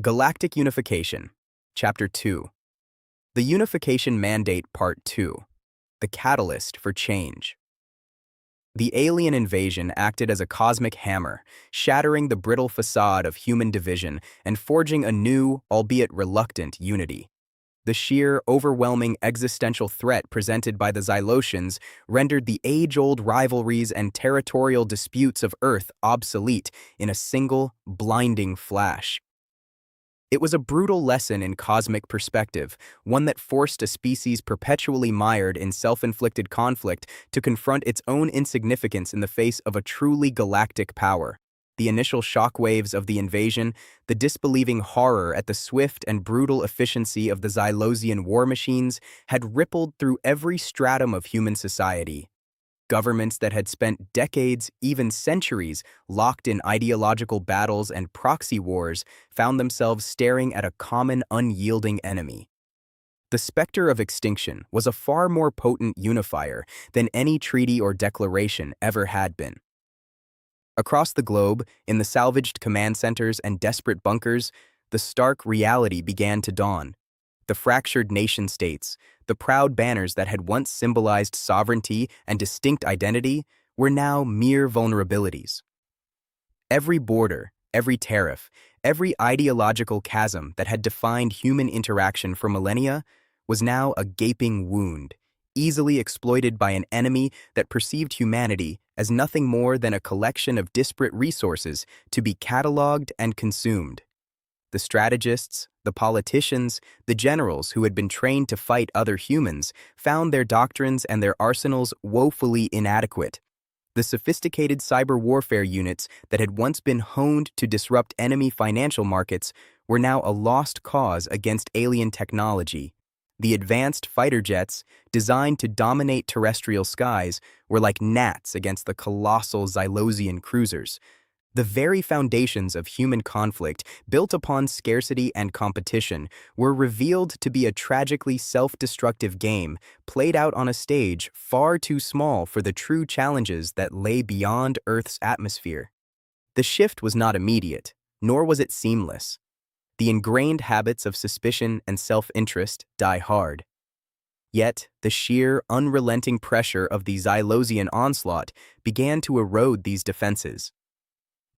Galactic Unification, Chapter 2. The Unification Mandate Part 2. The Catalyst for Change. The alien invasion acted as a cosmic hammer, shattering the brittle facade of human division and forging a new, albeit reluctant, unity. The sheer, overwhelming existential threat presented by the Xylosians rendered the age-old rivalries and territorial disputes of Earth obsolete in a single, blinding flash. It was a brutal lesson in cosmic perspective, one that forced a species perpetually mired in self-inflicted conflict to confront its own insignificance in the face of a truly galactic power. The initial shockwaves of the invasion, the disbelieving horror at the swift and brutal efficiency of the Xylosian war machines, had rippled through every stratum of human society. Governments that had spent decades, even centuries, locked in ideological battles and proxy wars found themselves staring at a common, unyielding enemy. The specter of extinction was a far more potent unifier than any treaty or declaration ever had been. Across the globe, in the salvaged command centers and desperate bunkers, the stark reality began to dawn. The fractured nation-states, the proud banners that had once symbolized sovereignty and distinct identity, were now mere vulnerabilities. Every border, every tariff, every ideological chasm that had defined human interaction for millennia was now a gaping wound, easily exploited by an enemy that perceived humanity as nothing more than a collection of disparate resources to be cataloged and consumed. The strategists, the politicians, the generals who had been trained to fight other humans found their doctrines and their arsenals woefully inadequate. The sophisticated cyber warfare units that had once been honed to disrupt enemy financial markets were now a lost cause against alien technology. The advanced fighter jets, designed to dominate terrestrial skies, were like gnats against the colossal Xylosian cruisers. The very foundations of human conflict, built upon scarcity and competition, were revealed to be a tragically self-destructive game played out on a stage far too small for the true challenges that lay beyond Earth's atmosphere. The shift was not immediate, nor was it seamless. The ingrained habits of suspicion and self-interest die hard. Yet, the sheer, unrelenting pressure of the Xylosian onslaught began to erode these defenses.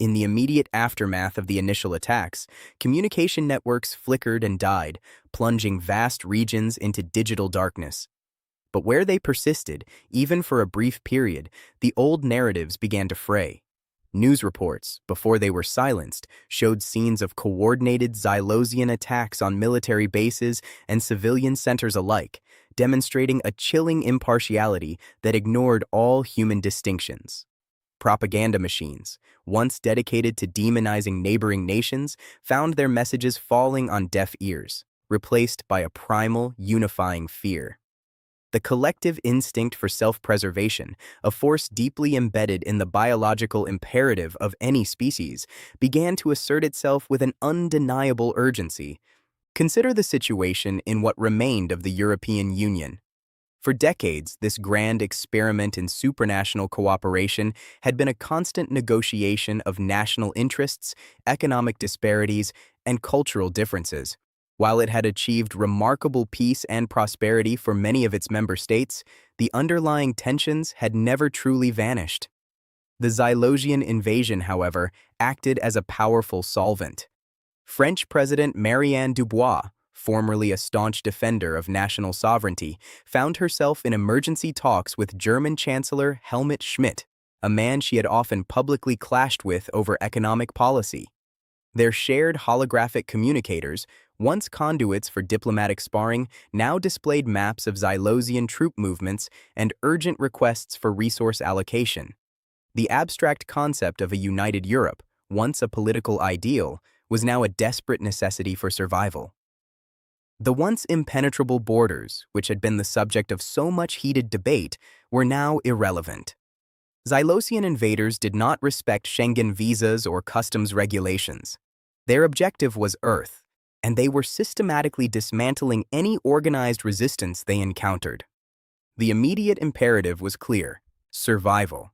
In the immediate aftermath of the initial attacks, communication networks flickered and died, plunging vast regions into digital darkness. But where they persisted, even for a brief period, the old narratives began to fray. News reports, before they were silenced, showed scenes of coordinated Xylosian attacks on military bases and civilian centers alike, demonstrating a chilling impartiality that ignored all human distinctions. Propaganda machines, once dedicated to demonizing neighboring nations, found their messages falling on deaf ears, replaced by a primal, unifying fear. The collective instinct for self-preservation, a force deeply embedded in the biological imperative of any species, began to assert itself with an undeniable urgency. Consider the situation in what remained of the European Union. For decades, this grand experiment in supranational cooperation had been a constant negotiation of national interests, economic disparities, and cultural differences. While it had achieved remarkable peace and prosperity for many of its member states, the underlying tensions had never truly vanished. The Xylosian invasion, however, acted as a powerful solvent. French President Marianne Dubois, formerly a staunch defender of national sovereignty, found herself in emergency talks with German Chancellor Helmut Schmidt, a man she had often publicly clashed with over economic policy. Their shared holographic communicators, once conduits for diplomatic sparring, now displayed maps of Xylosian troop movements and urgent requests for resource allocation. The abstract concept of a united Europe, once a political ideal, was now a desperate necessity for survival. The once impenetrable borders, which had been the subject of so much heated debate, were now irrelevant. Xylosian invaders did not respect Schengen visas or customs regulations. Their objective was Earth, and they were systematically dismantling any organized resistance they encountered. The immediate imperative was clear: survival.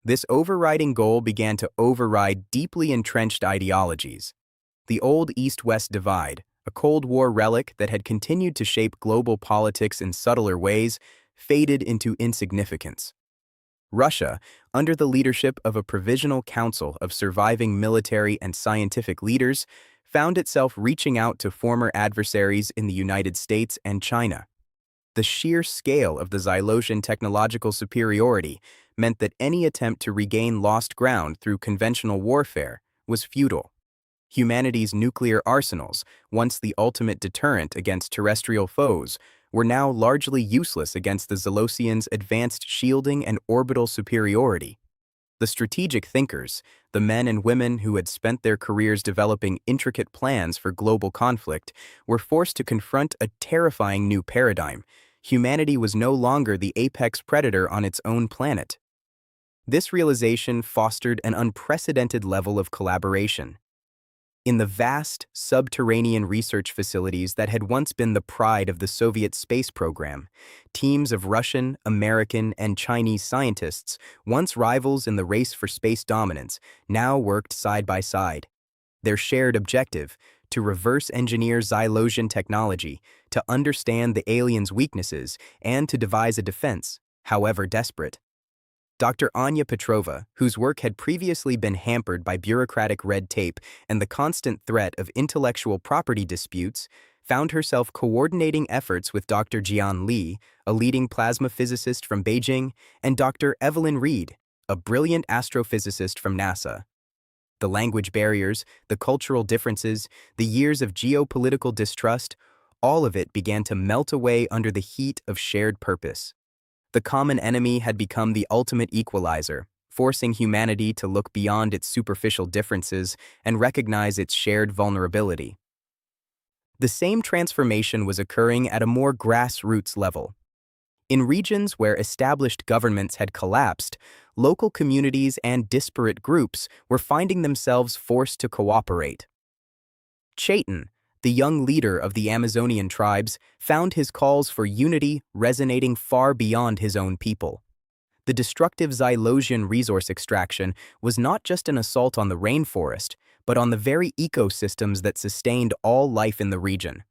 This overriding goal began to override deeply entrenched ideologies. The old East-West divide, a Cold War relic that had continued to shape global politics in subtler ways, faded into insignificance. Russia, under the leadership of a provisional council of surviving military and scientific leaders, found itself reaching out to former adversaries in the United States and China. The sheer scale of the Zylosian technological superiority meant that any attempt to regain lost ground through conventional warfare was futile. Humanity's nuclear arsenals, once the ultimate deterrent against terrestrial foes, were now largely useless against the Zylosians' advanced shielding and orbital superiority. The strategic thinkers, the men and women who had spent their careers developing intricate plans for global conflict, were forced to confront a terrifying new paradigm. Humanity was no longer the apex predator on its own planet. This realization fostered an unprecedented level of collaboration. In the vast, subterranean research facilities that had once been the pride of the Soviet space program, teams of Russian, American, and Chinese scientists, once rivals in the race for space dominance, now worked side by side. Their shared objective, to reverse engineer Zylosian technology, to understand the aliens' weaknesses, and to devise a defense, however desperate. Dr. Anya Petrova, whose work had previously been hampered by bureaucratic red tape and the constant threat of intellectual property disputes, found herself coordinating efforts with Dr. Jian Li, a leading plasma physicist from Beijing, and Dr. Evelyn Reed, a brilliant astrophysicist from NASA. The language barriers, the cultural differences, the years of geopolitical distrust, all of it began to melt away under the heat of shared purpose. The common enemy had become the ultimate equalizer, forcing humanity to look beyond its superficial differences and recognize its shared vulnerability. The same transformation was occurring at a more grassroots level. In regions where established governments had collapsed, local communities and disparate groups were finding themselves forced to cooperate. Chaitin, the young leader of the Amazonian tribes, found his calls for unity resonating far beyond his own people. The destructive Zylosian resource extraction was not just an assault on the rainforest, but on the very ecosystems that sustained all life in the region.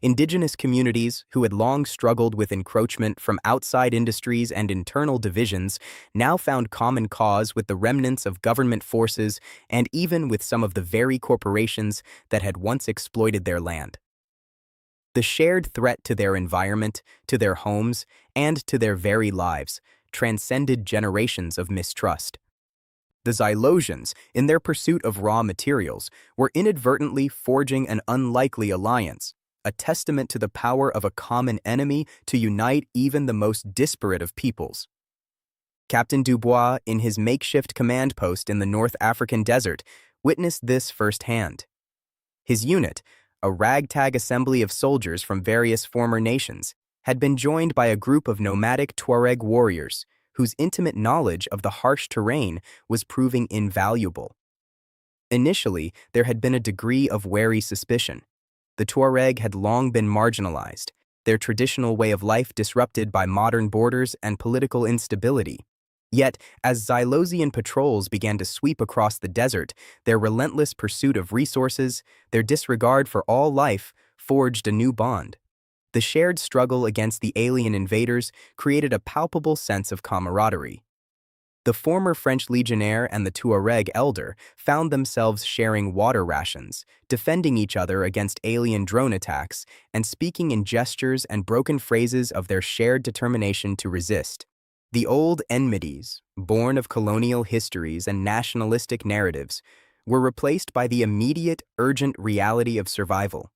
Indigenous communities, who had long struggled with encroachment from outside industries and internal divisions, now found common cause with the remnants of government forces and even with some of the very corporations that had once exploited their land. The shared threat to their environment, to their homes, and to their very lives transcended generations of mistrust. The Zylosians, in their pursuit of raw materials, were inadvertently forging an unlikely alliance, a testament to the power of a common enemy to unite even the most disparate of peoples. Captain Dubois, in his makeshift command post in the North African desert, witnessed this firsthand. His unit, a ragtag assembly of soldiers from various former nations, had been joined by a group of nomadic Tuareg warriors, whose intimate knowledge of the harsh terrain was proving invaluable. Initially, there had been a degree of wary suspicion. The Tuareg had long been marginalized, their traditional way of life disrupted by modern borders and political instability. Yet, as Zylosian patrols began to sweep across the desert, their relentless pursuit of resources, their disregard for all life, forged a new bond. The shared struggle against the alien invaders created a palpable sense of camaraderie. The former French legionnaire and the Tuareg elder found themselves sharing water rations, defending each other against alien drone attacks, and speaking in gestures and broken phrases of their shared determination to resist. The old enmities, born of colonial histories and nationalistic narratives, were replaced by the immediate, urgent reality of survival.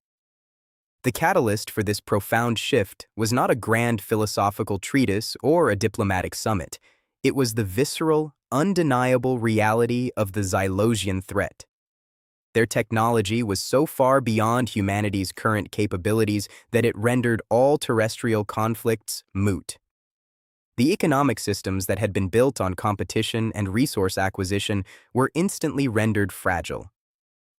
The catalyst for this profound shift was not a grand philosophical treatise or a diplomatic summit. It was the visceral, undeniable reality of the Zylosian threat. Their technology was so far beyond humanity's current capabilities that it rendered all terrestrial conflicts moot. The economic systems that had been built on competition and resource acquisition were instantly rendered fragile.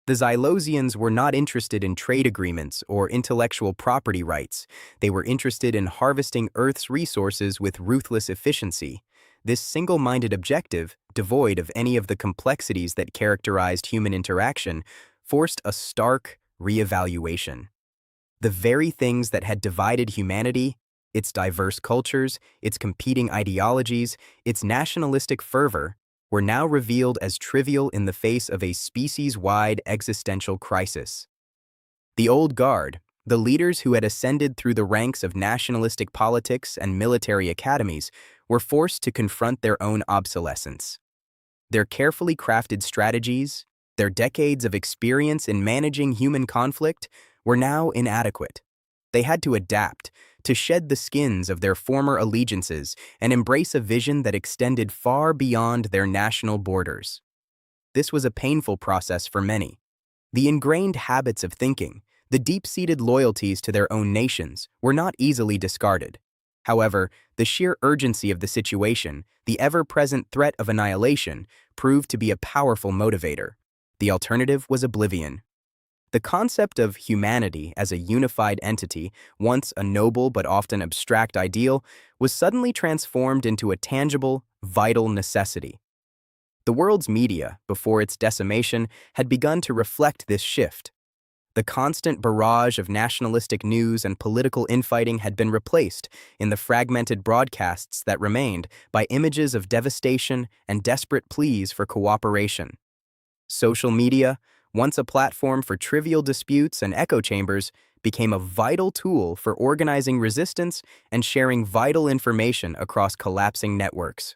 The Zylosians were not interested in trade agreements or intellectual property rights. They were interested in harvesting Earth's resources with ruthless efficiency. This single-minded objective, devoid of any of the complexities that characterized human interaction, forced a stark reevaluation. The very things that had divided humanity, its diverse cultures, its competing ideologies, its nationalistic fervor, were now revealed as trivial in the face of a species-wide existential crisis. The old guard, the leaders who had ascended through the ranks of nationalistic politics and military academies, were forced to confront their own obsolescence. Their carefully crafted strategies, their decades of experience in managing human conflict, were now inadequate. They had to adapt, to shed the skins of their former allegiances and embrace a vision that extended far beyond their national borders. This was a painful process for many. The ingrained habits of thinking, the deep-seated loyalties to their own nations, were not easily discarded. However, the sheer urgency of the situation, the ever-present threat of annihilation, proved to be a powerful motivator. The alternative was oblivion. The concept of humanity as a unified entity, once a noble but often abstract ideal, was suddenly transformed into a tangible, vital necessity. The world's media, before its decimation, had begun to reflect this shift. The constant barrage of nationalistic news and political infighting had been replaced, in the fragmented broadcasts that remained, by images of devastation and desperate pleas for cooperation. Social media, once a platform for trivial disputes and echo chambers, became a vital tool for organizing resistance and sharing vital information across collapsing networks.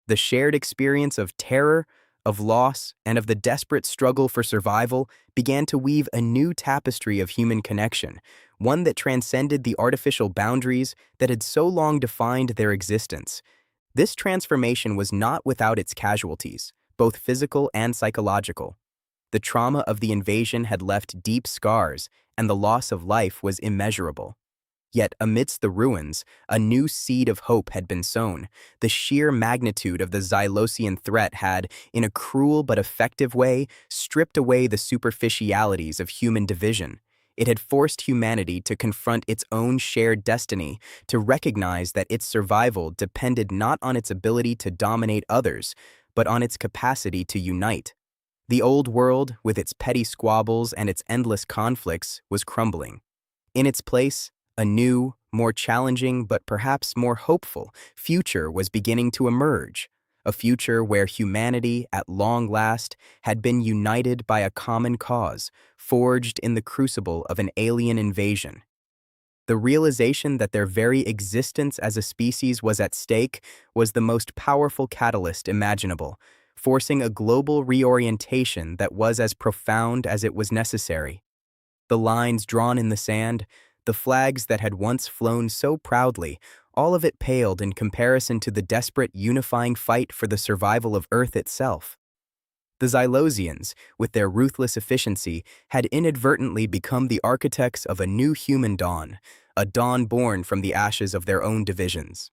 The shared experience of terror, of loss, and of the desperate struggle for survival began to weave a new tapestry of human connection, one that transcended the artificial boundaries that had so long defined their existence. This transformation was not without its casualties, both physical and psychological. The trauma of the invasion had left deep scars, and the loss of life was immeasurable. Yet, amidst the ruins, a new seed of hope had been sown. The sheer magnitude of the Xylosian threat had, in a cruel but effective way, stripped away the superficialities of human division. It had forced humanity to confront its own shared destiny, to recognize that its survival depended not on its ability to dominate others, but on its capacity to unite. The old world, with its petty squabbles and its endless conflicts, was crumbling. In its place, a new, more challenging but perhaps more hopeful future was beginning to emerge, a future where humanity, at long last, had been united by a common cause, forged in the crucible of an alien invasion. The realization that their very existence as a species was at stake was the most powerful catalyst imaginable, forcing a global reorientation that was as profound as it was necessary. The lines drawn in the sand, the flags that had once flown so proudly, all of it paled in comparison to the desperate unifying fight for the survival of Earth itself. The Xylosians, with their ruthless efficiency, had inadvertently become the architects of a new human dawn, a dawn born from the ashes of their own divisions.